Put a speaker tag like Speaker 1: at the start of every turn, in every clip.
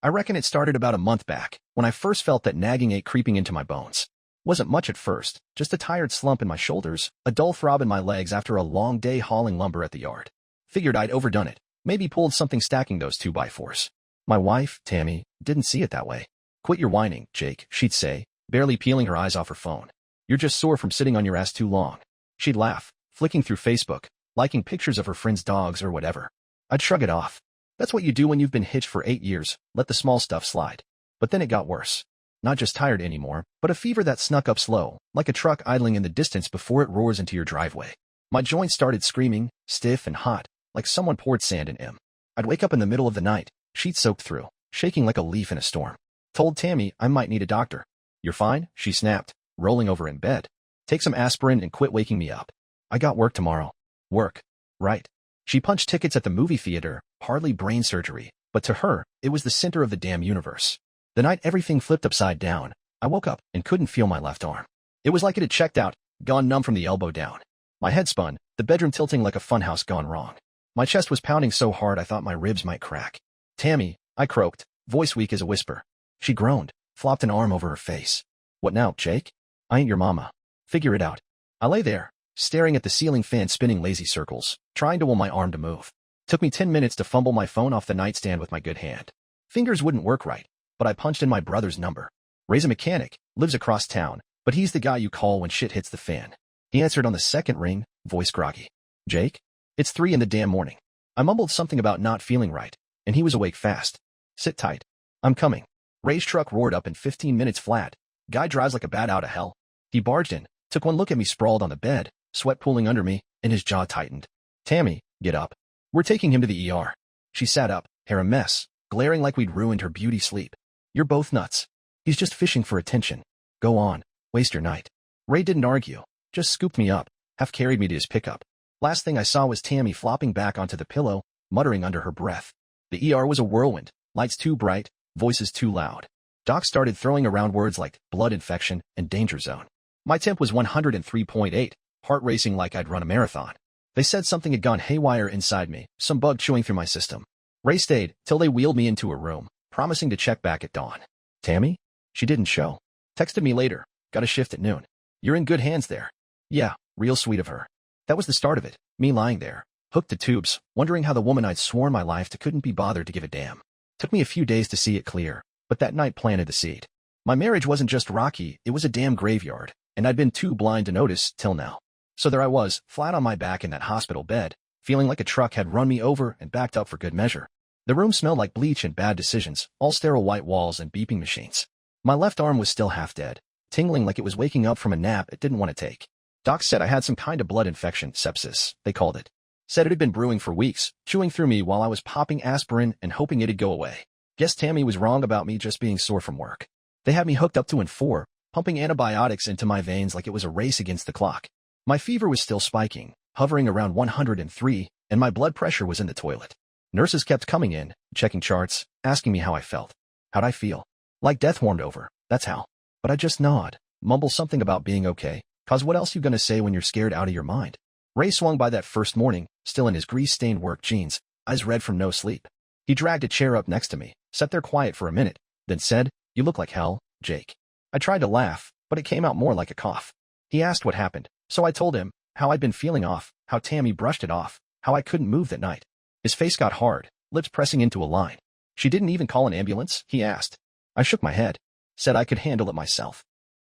Speaker 1: I reckon it started about a month back, when I first felt that nagging ache creeping into my bones. Wasn't much at first, just a tired slump in my shoulders, a dull throb in my legs after a long day hauling lumber at the yard. Figured I'd overdone it, maybe pulled something stacking those 2x4s. My wife, Tammy, didn't see it that way. "Quit your whining, Jake," she'd say, barely peeling her eyes off her phone. "You're just sore from sitting on your ass too long." She'd laugh, flicking through Facebook, liking pictures of her friends' dogs or whatever. I'd shrug it off. That's what you do when you've been hitched for 8 years, let the small stuff slide. But then it got worse. Not just tired anymore, but a fever that snuck up slow, like a truck idling in the distance before it roars into your driveway. My joints started screaming, stiff and hot, like someone poured sand in them. I'd wake up in the middle of the night, sheets soaked through, shaking like a leaf in a storm. Told Tammy I might need a doctor. "You're fine," she snapped, rolling over in bed. "Take some aspirin and quit waking me up. I got work tomorrow." Work. Right. She punched tickets at the movie theater, hardly brain surgery, but to her, it was the center of the damn universe. The night everything flipped upside down, I woke up and couldn't feel my left arm. It was like it had checked out, gone numb from the elbow down. My head spun, the bedroom tilting like a funhouse gone wrong. My chest was pounding so hard I thought my ribs might crack. "Tammy," I croaked, voice weak as a whisper. She groaned, flopped an arm over her face. "What now, Jake? I ain't your mama. Figure it out." I lay there, staring at the ceiling fan spinning lazy circles, trying to will my arm to move. Took me 10 minutes to fumble my phone off the nightstand with my good hand. Fingers wouldn't work right, but I punched in my brother's number. Ray's a mechanic, lives across town, but he's the guy you call when shit hits the fan. He answered on the second ring, voice groggy. "Jake? It's 3 in the damn morning." I mumbled something about not feeling right, and he was awake fast. "Sit tight. I'm coming." Ray's truck roared up in 15 minutes flat. Guy drives like a bat out of hell. He barged in, took one look at me sprawled on the bed, sweat pooling under me, and his jaw tightened. "Tammy, get up. We're taking him to the ER." She sat up, hair a mess, glaring like we'd ruined her beauty sleep. "You're both nuts. He's just fishing for attention. Go on, waste your night." Ray didn't argue, just scooped me up, half carried me to his pickup. Last thing I saw was Tammy flopping back onto the pillow, muttering under her breath. The ER was a whirlwind, lights too bright, voices too loud. Doc started throwing around words like blood infection and danger zone. My temp was 103.8, heart racing like I'd run a marathon. They said something had gone haywire inside me, some bug chewing through my system. Ray stayed till they wheeled me into a room, promising to check back at dawn. Tammy? She didn't show. Texted me later, got a shift at noon. "You're in good hands there." Yeah, real sweet of her. That was the start of it, me lying there, hooked to tubes, wondering how the woman I'd sworn my life to couldn't be bothered to give a damn. Took me a few days to see it clear, but that night planted the seed. My marriage wasn't just rocky, it was a damn graveyard, and I'd been too blind to notice till now. So there I was, flat on my back in that hospital bed, feeling like a truck had run me over and backed up for good measure. The room smelled like bleach and bad decisions, all sterile white walls and beeping machines. My left arm was still half dead, tingling like it was waking up from a nap it didn't want to take. Doc said I had some kind of blood infection, sepsis, they called it. Said it had been brewing for weeks, chewing through me while I was popping aspirin and hoping it'd go away. Guess Tammy was wrong about me just being sore from work. They had me hooked up to N4, pumping antibiotics into my veins like it was a race against the clock. My fever was still spiking, hovering around 103, and my blood pressure was in the toilet. Nurses kept coming in, checking charts, asking me how I felt. How'd I feel? Like death warmed over, that's how. But I just nod, mumble something about being okay, 'cause what else you gonna say when you're scared out of your mind? Ray swung by that first morning, still in his grease-stained work jeans, eyes red from no sleep. He dragged a chair up next to me, sat there quiet for a minute, then said, "You look like hell, Jake." I tried to laugh, but it came out more like a cough. He asked what happened, so I told him how I'd been feeling off, how Tammy brushed it off, how I couldn't move that night. His face got hard, lips pressing into a line. "She didn't even call an ambulance?" he asked. I shook my head, said I could handle it myself.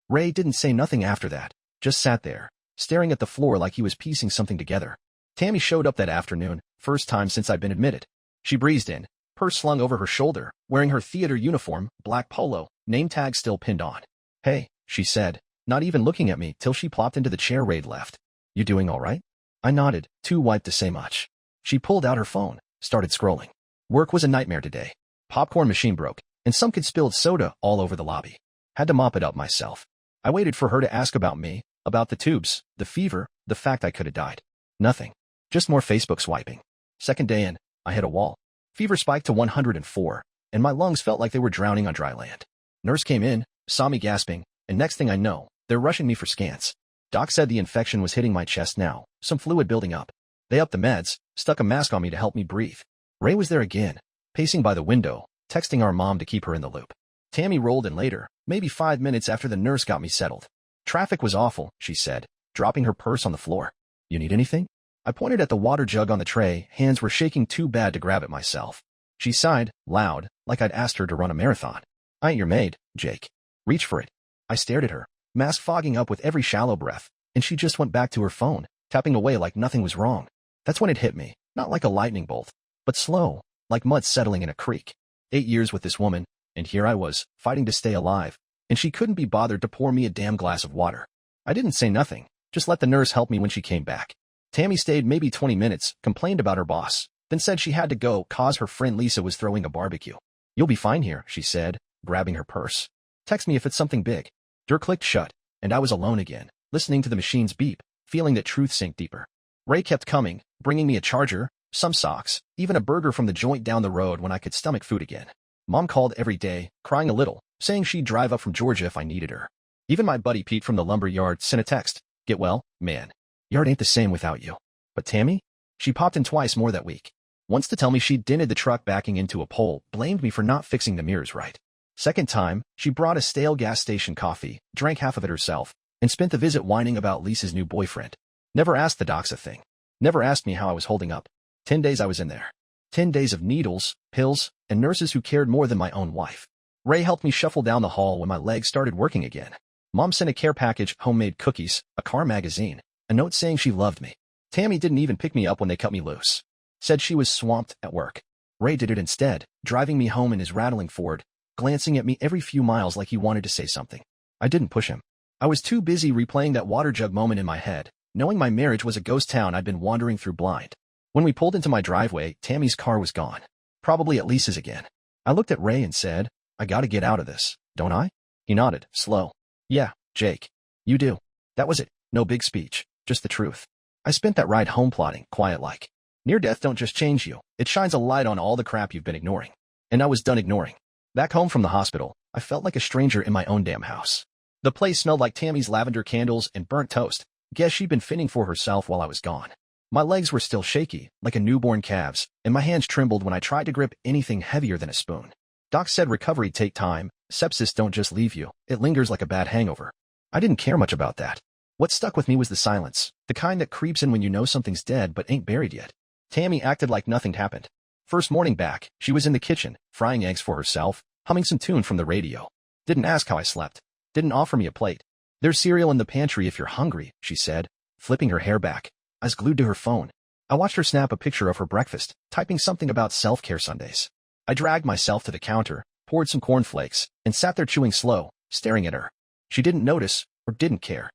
Speaker 1: Ray didn't say nothing after that, just sat there, staring at the floor like he was piecing something together. Tammy showed up that afternoon, first time since I'd been admitted. She breezed in, purse slung over her shoulder, wearing her theater uniform, black polo, name tag still pinned on. "Hey," she said, not even looking at me till she plopped into the chair Ray'd left. "You doing all right?" I nodded, too wiped to say much. She pulled out her phone, started scrolling. Work was a nightmare today. Popcorn machine broke, and some kid spilled soda all over the lobby. Had to mop it up myself. I waited for her to ask about me, about the tubes, the fever, the fact I could have died. Nothing. Just more Facebook swiping. Second day in, I hit a wall. Fever spiked to 104, and my lungs felt like they were drowning on dry land. Nurse came in, saw me gasping, and next thing I know, they're rushing me for scans. Doc said the infection was hitting my chest now, some fluid building up. They upped the meds, stuck a mask on me to help me breathe. Ray was there again, pacing by the window, texting our mom to keep her in the loop. Tammy rolled in later, maybe 5 minutes after the nurse got me settled. Traffic was awful, she said, dropping her purse on the floor. You need anything? I pointed at the water jug on the tray, hands were shaking too bad to grab it myself. She sighed, loud, like I'd asked her to run a marathon. I ain't your maid, Jake. Reach for it. I stared at her, mask fogging up with every shallow breath, and she just went back to her phone, tapping away like nothing was wrong. That's when it hit me, not like a lightning bolt, but slow, like mud settling in a creek. 8 years with this woman, and here I was, fighting to stay alive, and she couldn't be bothered to pour me a damn glass of water. I didn't say nothing, just let the nurse help me when she came back. Tammy stayed maybe 20 minutes, complained about her boss, then said she had to go cause her friend Lisa was throwing a barbecue. You'll be fine here, she said, grabbing her purse. Text me if it's something big. Door clicked shut, and I was alone again, listening to the machine's beep, feeling that truth sank deeper. Ray kept coming, bringing me a charger, some socks, even a burger from the joint down the road when I could stomach food again. Mom called every day, crying a little, saying she'd drive up from Georgia if I needed her. Even my buddy Pete from the lumber yard sent a text. Get well, man. Yard ain't the same without you. But Tammy? She popped in twice more that week. Once to tell me she'd dented the truck backing into a pole, blamed me for not fixing the mirrors right. Second time, she brought a stale gas station coffee, drank half of it herself, and spent the visit whining about Lisa's new boyfriend. Never asked the docs a thing. Never asked me how I was holding up. 10 days I was in there. 10 days of needles, pills, and nurses who cared more than my own wife. Ray helped me shuffle down the hall when my legs started working again. Mom sent a care package, homemade cookies, a car magazine, a note saying she loved me. Tammy didn't even pick me up when they cut me loose. Said she was swamped at work. Ray did it instead, driving me home in his rattling Ford, glancing at me every few miles like he wanted to say something. I didn't push him. I was too busy replaying that water jug moment in my head, knowing my marriage was a ghost town I'd been wandering through blind. When we pulled into my driveway, Tammy's car was gone. Probably at Lisa's again. I looked at Ray and said, I gotta get out of this, don't I? He nodded, slow. Yeah, Jake. You do. That was it. No big speech, just the truth. I spent that ride home plotting, quiet-like. Near death don't just change you. It shines a light on all the crap you've been ignoring. And I was done ignoring. Back home from the hospital, I felt like a stranger in my own damn house. The place smelled like Tammy's lavender candles and burnt toast. Guess she'd been fending for herself while I was gone. My legs were still shaky, like a newborn calf's, and my hands trembled when I tried to grip anything heavier than a spoon. Doc said recovery'd take time. Sepsis don't just leave you. It lingers like a bad hangover. I didn't care much about that. What stuck with me was the silence, the kind that creeps in when you know something's dead but ain't buried yet. Tammy acted like nothing happened. First morning back, she was in the kitchen, frying eggs for herself, humming some tune from the radio. Didn't ask how I slept. Didn't offer me a plate. There's cereal in the pantry if you're hungry, she said, flipping her hair back. I was glued to her phone. I watched her snap a picture of her breakfast, typing something about self-care Sundays. I dragged myself to the counter, poured some cornflakes, and sat there chewing slow, staring at her. She didn't notice, or didn't care.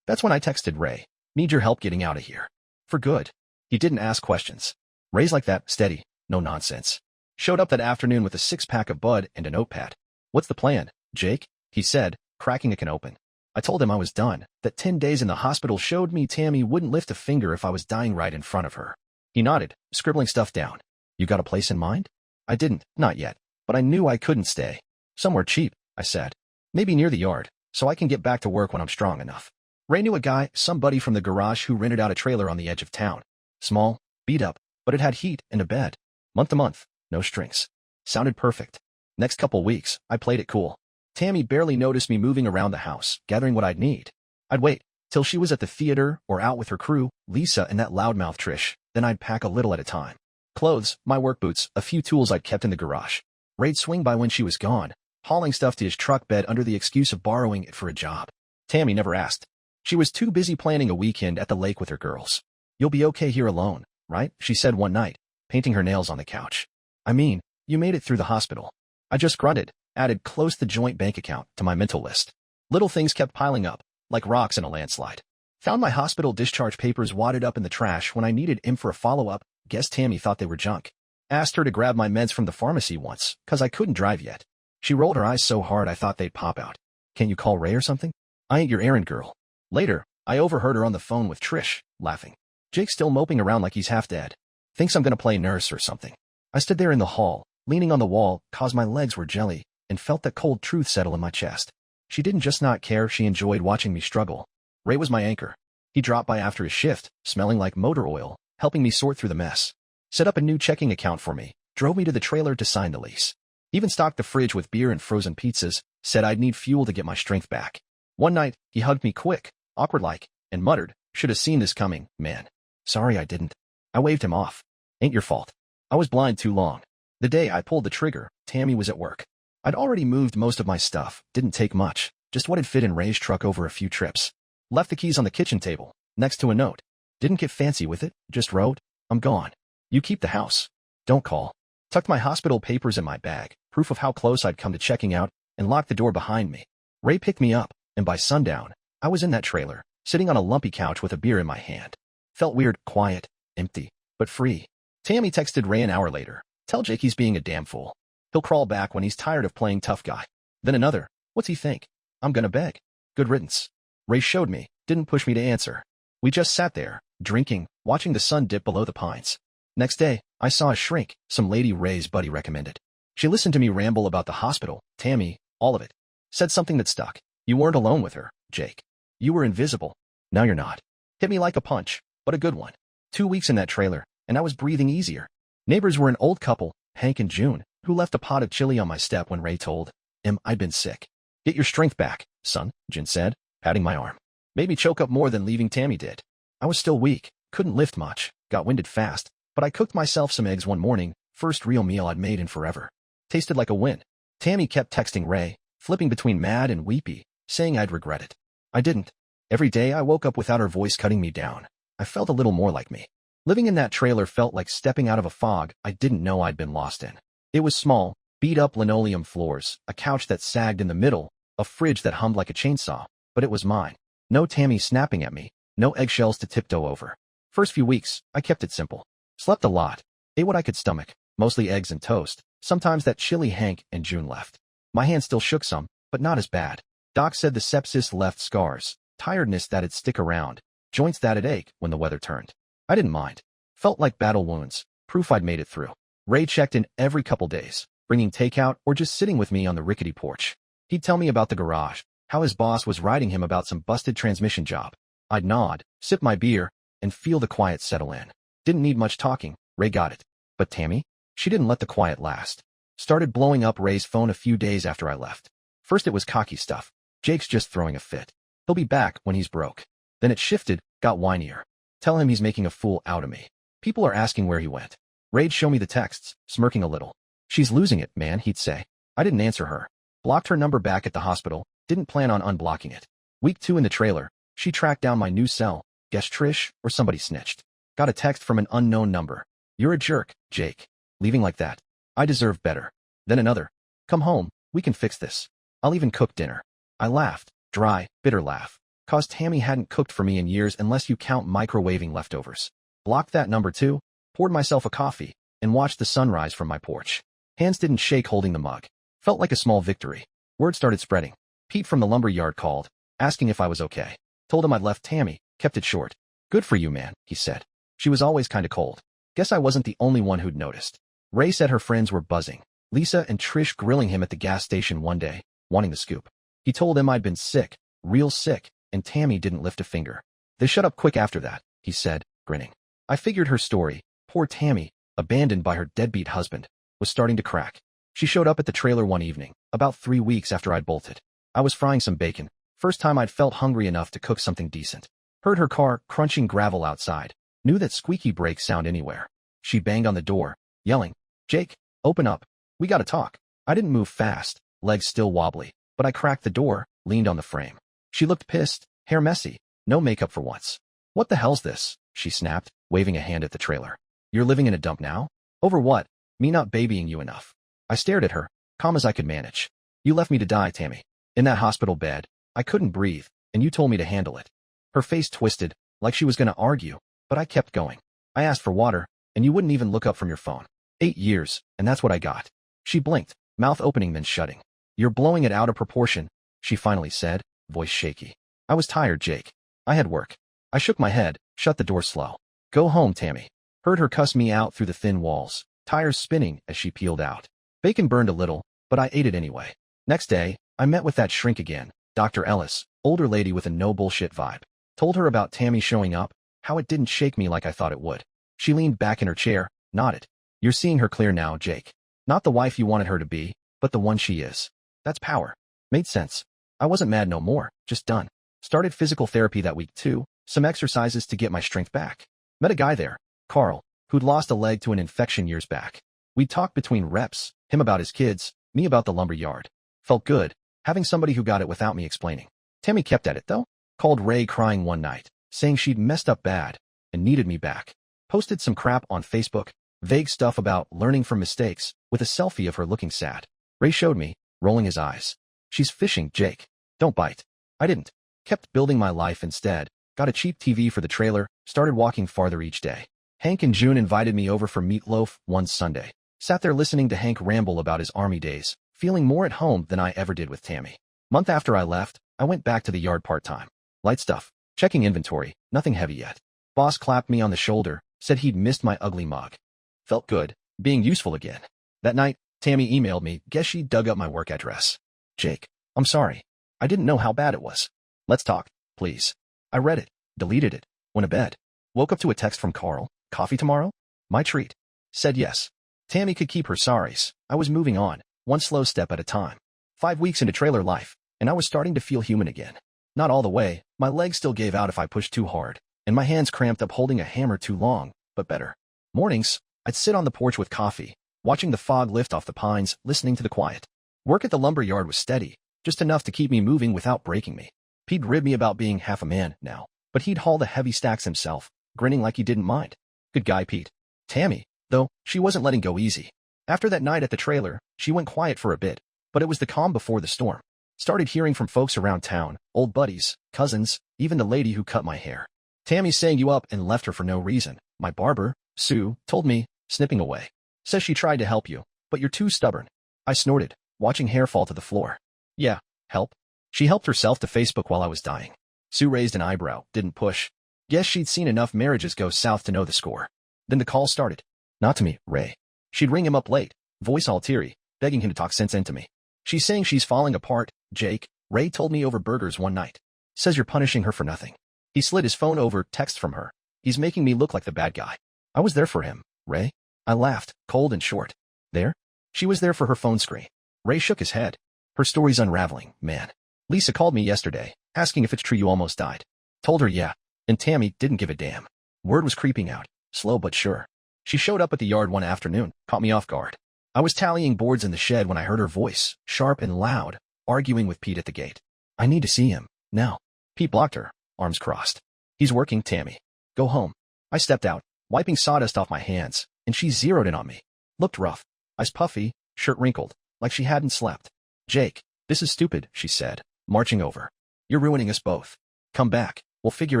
Speaker 1: That's when I texted Ray. Need your help getting out of here. For good. He didn't ask questions. Ray's like that, steady, no nonsense. Showed up that afternoon with a 6-pack of Bud and a notepad. What's the plan, Jake? He said, cracking a can open. I told him I was done, that 10 days in the hospital showed me Tammy wouldn't lift a finger if I was dying right in front of her. He nodded, scribbling stuff down. You got a place in mind? I didn't, not yet, but I knew I couldn't stay. Somewhere cheap, I said. Maybe near the yard, so I can get back to work when I'm strong enough. Ray knew a guy, somebody from the garage who rented out a trailer on the edge of town. Small, beat up, but it had heat and a bed. Month to month, no strings. Sounded perfect. Next couple weeks, I played it cool. Tammy barely noticed me moving around the house, gathering what I'd need. I'd wait till she was at the theater or out with her crew, Lisa and that loudmouth Trish, then I'd pack a little at a time. Clothes, my work boots, a few tools I'd kept in the garage. Ray'd swing by when she was gone, hauling stuff to his truck bed under the excuse of borrowing it for a job. Tammy never asked. She was too busy planning a weekend at the lake with her girls. You'll be okay here alone, right? She said one night, painting her nails on the couch. I mean, you made it through the hospital. I just grunted, added close the joint bank account to my mental list. Little things kept piling up, like rocks in a landslide. Found my hospital discharge papers wadded up in the trash when I needed them for a follow-up. Guess Tammy thought they were junk. Asked her to grab my meds from the pharmacy once, 'cause I couldn't drive yet. She rolled her eyes so hard I thought they'd pop out. Can't you call Ray or something? I ain't your errand girl. Later, I overheard her on the phone with Trish, laughing. Jake's still moping around like he's half dead. Thinks I'm gonna play nurse or something. I stood there in the hall, leaning on the wall, 'cause my legs were jelly, and felt that cold truth settle in my chest. She didn't just not care, she enjoyed watching me struggle. Ray was my anchor. He dropped by after his shift, smelling like motor oil, helping me sort through the mess. Set up a new checking account for me, drove me to the trailer to sign the lease. Even stocked the fridge with beer and frozen pizzas, said I'd need fuel to get my strength back. One night, he hugged me quick, awkward-like, and muttered, "Should have seen this coming, man." Sorry I didn't. I waved him off. Ain't your fault. I was blind too long. The day I pulled the trigger, Tammy was at work. I'd already moved most of my stuff, didn't take much, just what'd fit in Ray's truck over a few trips. Left the keys on the kitchen table, next to a note. Didn't get fancy with it, just wrote, "I'm gone. You keep the house. Don't call." Tucked my hospital papers in my bag, proof of how close I'd come to checking out, and locked the door behind me. Ray picked me up, and by sundown, I was in that trailer, sitting on a lumpy couch with a beer in my hand. Felt weird, quiet, empty, but free. Tammy texted Ray an hour later. "Tell Jake he's being a damn fool. He'll crawl back when he's tired of playing tough guy." Then another, "What's he think? I'm gonna beg. Good riddance." Ray showed me, didn't push me to answer. We just sat there, drinking, watching the sun dip below the pines. Next day, I saw a shrink, some lady Ray's buddy recommended. She listened to me ramble about the hospital, Tammy, all of it. Said something that stuck. "You weren't alone with her, Jake. You were invisible. Now you're not." Hit me like a punch, but a good one. 2 weeks in that trailer, and I was breathing easier. Neighbors were an old couple, Hank and June, who left a pot of chili on my step when Ray told him I'd been sick. "Get your strength back, son," June said, patting my arm. Made me choke up more than leaving Tammy did. I was still weak, couldn't lift much, got winded fast, but I cooked myself some eggs one morning, first real meal I'd made in forever. Tasted like a win. Tammy kept texting Ray, flipping between mad and weepy, saying I'd regret it. I didn't. Every day I woke up without her voice cutting me down. I felt a little more like me. Living in that trailer felt like stepping out of a fog I didn't know I'd been lost in. It was small, beat-up linoleum floors, a couch that sagged in the middle, a fridge that hummed like a chainsaw, but it was mine. No Tammy snapping at me, no eggshells to tiptoe over. First few weeks, I kept it simple. Slept a lot, ate what I could stomach, mostly eggs and toast. Sometimes that chilly Hank and June left. My hand still shook some, but not as bad. Doc said the sepsis left scars, tiredness that'd stick around, joints that'd ache when the weather turned. I didn't mind. Felt like battle wounds, proof I'd made it through. Ray checked in every couple days, bringing takeout or just sitting with me on the rickety porch. He'd tell me about the garage, how his boss was writing him about some busted transmission job. I'd nod, sip my beer, and feel the quiet settle in. Didn't need much talking, Ray got it. But Tammy? She didn't let the quiet last. Started blowing up Ray's phone a few days after I left. First it was cocky stuff. Jake's just throwing a fit. He'll be back when he's broke. Then it shifted, got whinier. Tell him he's making a fool out of me. People are asking where he went. Ray'd show me the texts, smirking a little. "She's losing it, man," he'd say. I didn't answer her. Blocked her number back at the hospital, didn't plan on unblocking it. Week 2 in the trailer, she tracked down my new cell. Guess Trish or somebody snitched. Got a text from an unknown number. "You're a jerk, Jake. Leaving like that. I deserve better." Then another. "Come home, we can fix this. I'll even cook dinner." I laughed, dry, bitter laugh. 'Cause Tammy hadn't cooked for me in years unless you count microwaving leftovers. Blocked that number too, poured myself a coffee, and watched the sunrise from my porch. Hands didn't shake holding the mug. Felt like a small victory. Word started spreading. Pete from the lumber yard called, asking if I was okay. Told him I'd left Tammy, kept it short. "Good for you, man," he said. She was always kinda cold. Guess I wasn't the only one who'd noticed. Ray said her friends were buzzing. Lisa and Trish grilling him at the gas station one day, wanting the scoop. He told them I'd been sick, real sick, and Tammy didn't lift a finger. They shut up quick after that, he said, grinning. I figured her story, poor Tammy, abandoned by her deadbeat husband, was starting to crack. She showed up at the trailer one evening, about 3 weeks after I'd bolted. I was frying some bacon, first time I'd felt hungry enough to cook something decent. Heard her car crunching gravel outside, knew that squeaky brakes sound anywhere. She banged on the door, yelling, "Jake, open up. We gotta talk." I didn't move fast, legs still wobbly, but I cracked the door, leaned on the frame. She looked pissed, hair messy, no makeup for once. "What the hell's this?" she snapped, waving a hand at the trailer. "You're living in a dump now? Over what? Me not babying you enough." I stared at her, calm as I could manage. "You left me to die, Tammy. In that hospital bed, I couldn't breathe, and you told me to handle it." Her face twisted, like she was gonna argue, but I kept going. "I asked for water, and you wouldn't even look up from your phone. 8 years, and that's what I got." She blinked, mouth opening then shutting. "You're blowing it out of proportion," she finally said, voice shaky. I was tired, Jake. I had work. I shook my head, shut the door slow. "Go home, Tammy." Heard her cuss me out through the thin walls, tires spinning as she peeled out. Bacon burned a little, but I ate it anyway. Next day, I met with that shrink again, Dr. Ellis, older lady with a no-bullshit vibe. Told her about Tammy showing up, how it didn't shake me like I thought it would. She leaned back in her chair, nodded. "You're seeing her clear now, Jake. Not the wife you wanted her to be, but the one she is. That's power. Made sense. I wasn't mad no more, just done. Started physical therapy that week too, some exercises to get my strength back. Met a guy there, Carl, who'd lost a leg to an infection years back. We'd talk between reps, him about his kids, me about the lumber yard. Felt good, having somebody who got it without me explaining. Tammy kept at it though. Called Ray crying one night, saying she'd messed up bad and needed me back. Posted some crap on Facebook, vague stuff about learning from mistakes, with a selfie of her looking sad. Ray showed me, rolling his eyes. She's fishing, Jake. Don't bite. I didn't. Kept building my life instead. Got a cheap TV for the trailer, started walking farther each day. Hank and June invited me over for meatloaf one Sunday. Sat there listening to Hank ramble about his army days, feeling more at home than I ever did with Tammy. Month after I left, I went back to the yard part-time. Light stuff. Checking inventory, nothing heavy yet. Boss clapped me on the shoulder, said he'd missed my ugly mug. Felt good, being useful again. That night, Tammy emailed me, guess she dug up my work address. Jake, I'm sorry. I didn't know how bad it was. Let's talk, please. I read it, deleted it, went to bed. Woke up to a text from Carl, coffee tomorrow? My treat. Said yes. Tammy could keep her sorries. I was moving on, one slow step at a time. 5 weeks into trailer life, and I was starting to feel human again. Not all the way, my legs still gave out if I pushed too hard, and my hands cramped up holding a hammer too long, but better. Mornings, I'd sit on the porch with coffee, watching the fog lift off the pines, listening to the quiet. Work at the lumber yard was steady, just enough to keep me moving without breaking me. Pete'd rib me about being half a man now, but he'd haul the heavy stacks himself, grinning like he didn't mind. Good guy, Pete. Tammy, though, she wasn't letting go easy. After that night at the trailer, she went quiet for a bit, but it was the calm before the storm. Started hearing from folks around town, old buddies, cousins, even the lady who cut my hair. Tammy's saying you up and left her for no reason. My barber, Sue, told me, snipping away. Says she tried to help you, but you're too stubborn. I snorted, watching hair fall to the floor. Yeah, help? She helped herself to Facebook while I was dying. Sue raised an eyebrow, didn't push. Guess she'd seen enough marriages go south to know the score. Then the call started. Not to me, Ray. She'd ring him up late, voice all teary, begging him to talk sense into me. She's saying she's falling apart, Jake. Ray told me over burgers one night. Says you're punishing her for nothing. He slid his phone over, text from her. He's making me look like the bad guy. I was there for him, Ray. I laughed, cold and short. There? She was there for her phone screen. Ray shook his head. Her story's unraveling, man. Lisa called me yesterday, asking if it's true you almost died. Told her yeah, and Tammy didn't give a damn. Word was creeping out, slow but sure. She showed up at the yard one afternoon, caught me off guard. I was tallying boards in the shed when I heard her voice, sharp and loud, arguing with Pete at the gate. I need to see him, now. Pete blocked her, arms crossed. He's working, Tammy. Go home. I stepped out, wiping sawdust off my hands, and she zeroed in on me. Looked rough, eyes puffy, shirt wrinkled, like she hadn't slept. Jake, this is stupid, she said, marching over. You're ruining us both. Come back, we'll figure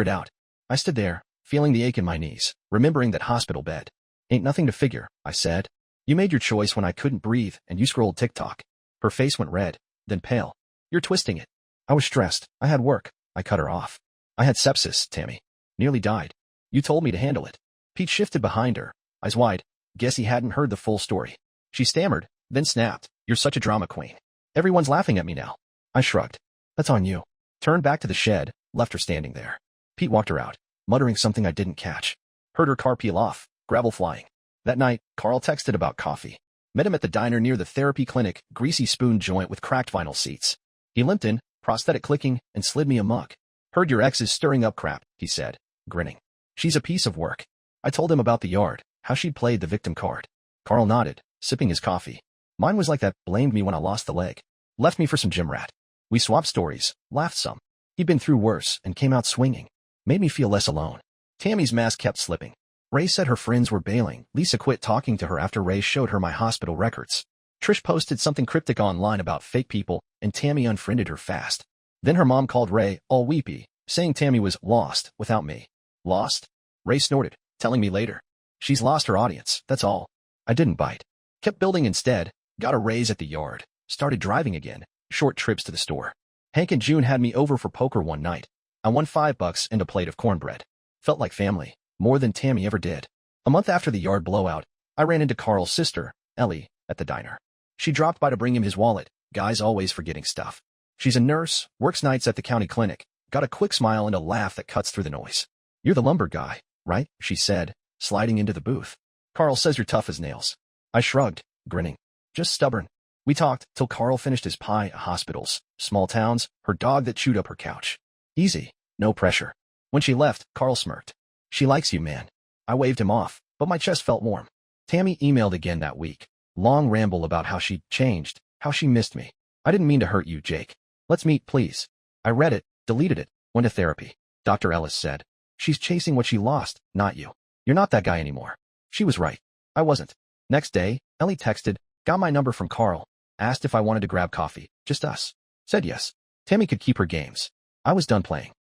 Speaker 1: it out. I stood there, feeling the ache in my knees, remembering that hospital bed. Ain't nothing to figure, I said. You made your choice when I couldn't breathe and you scrolled TikTok. Her face went red, then pale. You're twisting it. I was stressed. I had work. I cut her off. I had sepsis, Tammy. Nearly died. You told me to handle it. Pete shifted behind her, eyes wide. Guess he hadn't heard the full story. She stammered, then snapped. You're such a drama queen. Everyone's laughing at me now. I shrugged. That's on you. Turned back to the shed, left her standing there. Pete walked her out, muttering something I didn't catch. Heard her car peel off, gravel flying. That night, Carl texted about coffee. Met him at the diner near the therapy clinic, greasy spoon joint with cracked vinyl seats. He limped in, prosthetic clicking, and slid me a mug. Heard your ex is stirring up crap, he said, grinning. She's a piece of work. I told him about the yard, how she'd played the victim card. Carl nodded, sipping his coffee. Mine was like that, blamed me when I lost the leg. Left me for some gym rat. We swapped stories, laughed some. He'd been through worse and came out swinging. Made me feel less alone. Tammy's mask kept slipping. Ray said her friends were bailing. Lisa quit talking to her after Ray showed her my hospital records. Trish posted something cryptic online about fake people, and Tammy unfriended her fast. Then her mom called Ray, all weepy, saying Tammy was lost without me. Lost? Ray snorted, telling me later. She's lost her audience, that's all. I didn't bite. Kept building instead, got a raise at the yard, started driving again, short trips to the store. Hank and June had me over for poker one night. I won $5 and a plate of cornbread. Felt like family. More than Tammy ever did. A month after the yard blowout, I ran into Carl's sister, Ellie, at the diner. She dropped by to bring him his wallet, guys always forgetting stuff. She's a nurse, works nights at the county clinic, got a quick smile and a laugh that cuts through the noise. You're the lumber guy, right? She said, sliding into the booth. Carl says you're tough as nails. I shrugged, grinning. Just stubborn. We talked till Carl finished his pie at hospitals, small towns, her dog that chewed up her couch. Easy, no pressure. When she left, Carl smirked. She likes you, man. I waved him off, but my chest felt warm. Tammy emailed again that week. Long ramble about how she'd changed, how she missed me. I didn't mean to hurt you, Jake. Let's meet, please. I read it, deleted it, went to therapy. Dr. Ellis said. She's chasing what she lost, not you. You're not that guy anymore. She was right. I wasn't. Next day, Ellie texted, got my number from Carl, asked if I wanted to grab coffee, just us. Said yes. Tammy could keep her games. I was done playing.